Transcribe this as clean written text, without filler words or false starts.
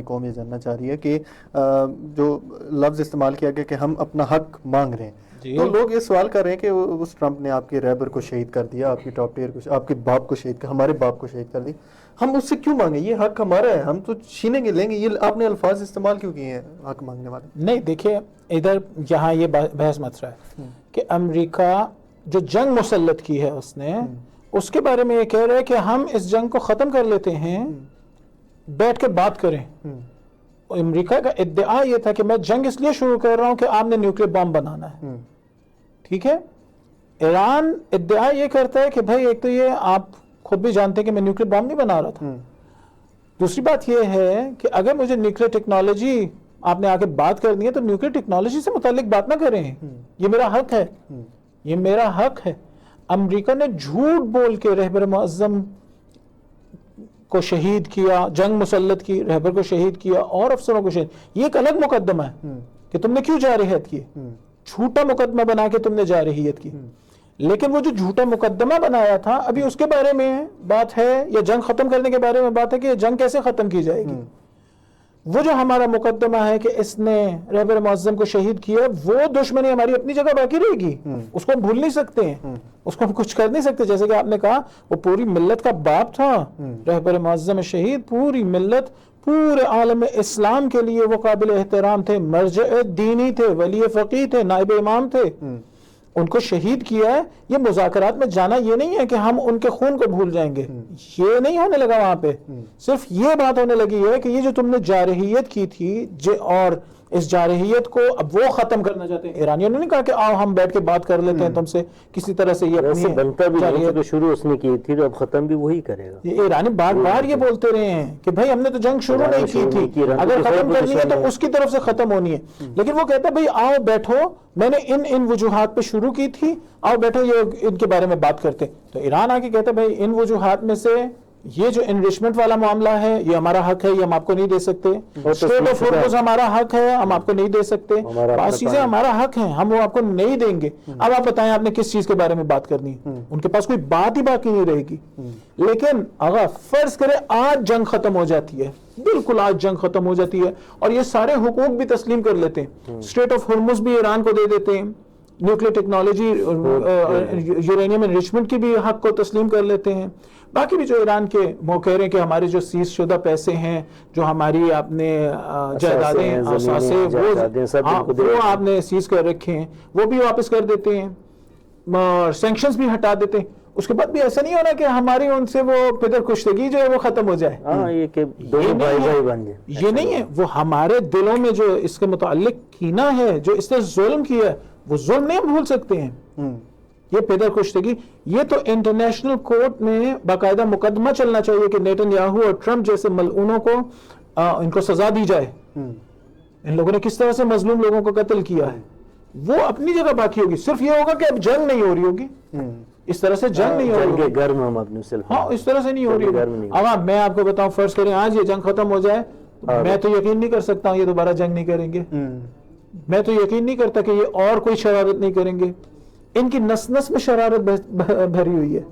قوم یہ جاننا چاہ رہی ہے کہ جو لفظ استعمال کیا گیا کہ ہم اپنا حق مانگ رہے ہیں، تو لوگ یہ سوال کر رہے ہیں کہ اس ٹرمپ نے آپ کے رہبر کو شہید کر دیا، آپ کی ٹاپ ٹیئر کو، آپ کے باپ کو شہید کر، ہمارے باپ کو شہید کر دیا، ہم اس سے کیوں مانگیں؟ یہ حق ہمارا ہے، ہم تو چھینیں گے، لیں گے۔ یہ آپ نے الفاظ استعمال کیوں کیے ہیں حق مانگنے والے؟ نہیں دیکھیں، ادھر یہاں یہ بحث مطرح ہے کہ امریکہ جو جنگ مسلط کی ہے اس نے، اس کے بارے میں یہ کہہ رہا ہے کہ ہم اس جنگ کو ختم کر لیتے ہیں، بیٹھ کے بات کریں۔ امریکہ کا ادعا یہ تھا کہ میں جنگ اس لیے شروع کر رہا ہوں کہ آپ نے نیوکلیر بام بنانا ہے، ٹھیک ہے۔ ایران ادعا یہ کرتا ہے کہ بھائی ایک تو یہ آپ خود بھی جانتے ہیں کہ میں نیوکلیر بام نہیں بنا رہا تھا، دوسری بات یہ ہے کہ اگر مجھے نیوکلیر ٹیکنالوجی آپ نے آ کے بات کرنی ہے تو نیوکلیر ٹیکنالوجی سے متعلق بات نہ کریں، یہ میرا حق ہے، یہ میرا حق ہے۔ امریکہ نے جھوٹ بول کے رہبر معظم کو شہید کیا، جنگ مسلط کی، رہبر کو شہید کیا اور افسروں کو شہید، یہ ایک الگ مقدمہ ہے کہ تم نے کیوں جارحیت کی، جھوٹا مقدمہ بنا کے تم نے جارحیت کی۔ لیکن وہ جو جھوٹا مقدمہ بنایا تھا، ابھی اس کے بارے میں بات ہے، یا جنگ ختم کرنے کے بارے میں بات ہے کہ یہ جنگ کیسے ختم کی جائے گی۔ وہ جو ہمارا مقدمہ ہے کہ اس نے رہبر معظم کو شہید کیا، وہ دشمنی ہماری اپنی جگہ باقی رہے گی، اس کو ہم بھول نہیں سکتے ہیں، اس کو ہم کچھ کر نہیں سکتے۔ جیسے کہ آپ نے کہا وہ پوری ملت کا باپ تھا، رہبر معظم شہید، پوری ملت، پورے عالم اسلام کے لیے وہ قابل احترام تھے، مرجع دینی تھے، ولی فقیہ تھے، نائب امام تھے، ان کو شہید کیا ہے۔ یہ مذاکرات میں جانا یہ نہیں ہے کہ ہم ان کے خون کو بھول جائیں گے، یہ نہیں ہونے لگا وہاں پہ۔ صرف یہ بات ہونے لگی ہے کہ یہ جو تم نے جارحیت کی تھی اور اس جارحیت کو اب وہ ختم کرنا چاہتے ہیں۔ ایرانیوں نے نہیں کہا کہ آؤ ہم بیٹھ کے بات کر لیتے ہیں تم سے، کسی طرح سے یہ ویسے بنتا بھی نہیں کہ شروع اس نے کی تھی تو اب ختم بھی وہی کرے گا۔ یہ ایرانی بار بار یہ بولتے رہے ہیں کہ بھائی ہم نے تو جنگ شروع نہیں کی تھی، اگر ختم کرنی ہے تو اس کی طرف سے ختم ہونی ہے۔ لیکن وہ کہتا ہے بھائی آؤ بیٹھو، میں نے ان وجوہات پہ شروع کی تھی، آؤ بیٹھو یہ ان کے بارے میں بات کرتے۔ تو ایران آ کے کہتا ہے بھائی ان وجوہات میں سے یہ جو انریچمنٹ والا معاملہ ہے یہ ہمارا حق ہے، یہ ہم آپ کو نہیں دے سکتے۔ اسٹریٹ آف ہارمز ہمارا حق ہے، ہم آپ کو نہیں دے سکتے۔ بعض چیزیں ہمارا حق ہیں، ہم وہ آپ کو نہیں دیں گے۔ اب آپ بتائیں آپ نے کس چیز کے بارے میں بات کرنی ہے؟ ان کے پاس کوئی بات ہی باقی نہیں رہے گی۔ لیکن اگر فرض کرے آج جنگ ختم ہو جاتی ہے، بالکل آج جنگ ختم ہو جاتی ہے اور یہ سارے حقوق بھی تسلیم کر لیتے ہیں، اسٹریٹ آف ہارمز بھی ایران کو دے دیتے ہیں، نیوکلیر ٹیکنالوجی، یورینیم انریچمنٹ کی بھی حق کو تسلیم کر لیتے ہیں، باقی بھی جو ایران کے وہ کہہ رہے ہیں کہ ہمارے جو سیز شدہ پیسے ہیں، جو ہماری آپ نے جائیدادیں، اثاثے، وہ آپ نے سیز کر رکھے ہیں، وہ بھی واپس کر دیتے ہیں، سینکشنز بھی ہٹا دیتے ہیں۔ اس کے بعد بھی ایسا نہیں ہونا کہ ہماری ان سے وہ پدر کشتگی جو ہے وہ ختم ہو جائے۔ یہ نہیں ہے، وہ ہمارے دلوں میں جو اس کے متعلق کینہ ہے، جو اس نے ظلم کیا ہے، وہ ظلم نہیں ہم بھول سکتے ہیں۔ یہ پیدر کشتگی، یہ تو انٹرنیشنل کورٹ میں باقاعدہ مقدمہ چلنا چاہیے کہ نیتن یاہو اور ٹرمپ جیسے ملعونوں کو ان کو سزا دی جائے۔ ان لوگوں نے کس طرح سے مظلوم لوگوں کو قتل کیا ہے، وہ اپنی جگہ باقی ہوگی۔ صرف یہ ہوگا کہ اب جنگ نہیں ہو رہی ہوگی، اس طرح سے جنگ نہیں ہو رہی ہوگی، گرم ہم اپنے ہاں اس طرح سے نہیں ہو رہی ہوگی۔ اب میں آپ کو بتاؤں، فرض کریں آج یہ جنگ ختم ہو جائے، میں تو یقین نہیں کر سکتا ہوں یہ دوبارہ جنگ نہیں کریں گے، میں تو یقین نہیں کرتا کہ یہ اور کوئی شرارت نہیں کریں گے۔ ان کی نس نس میں شرارت بھری ہوئی ہے۔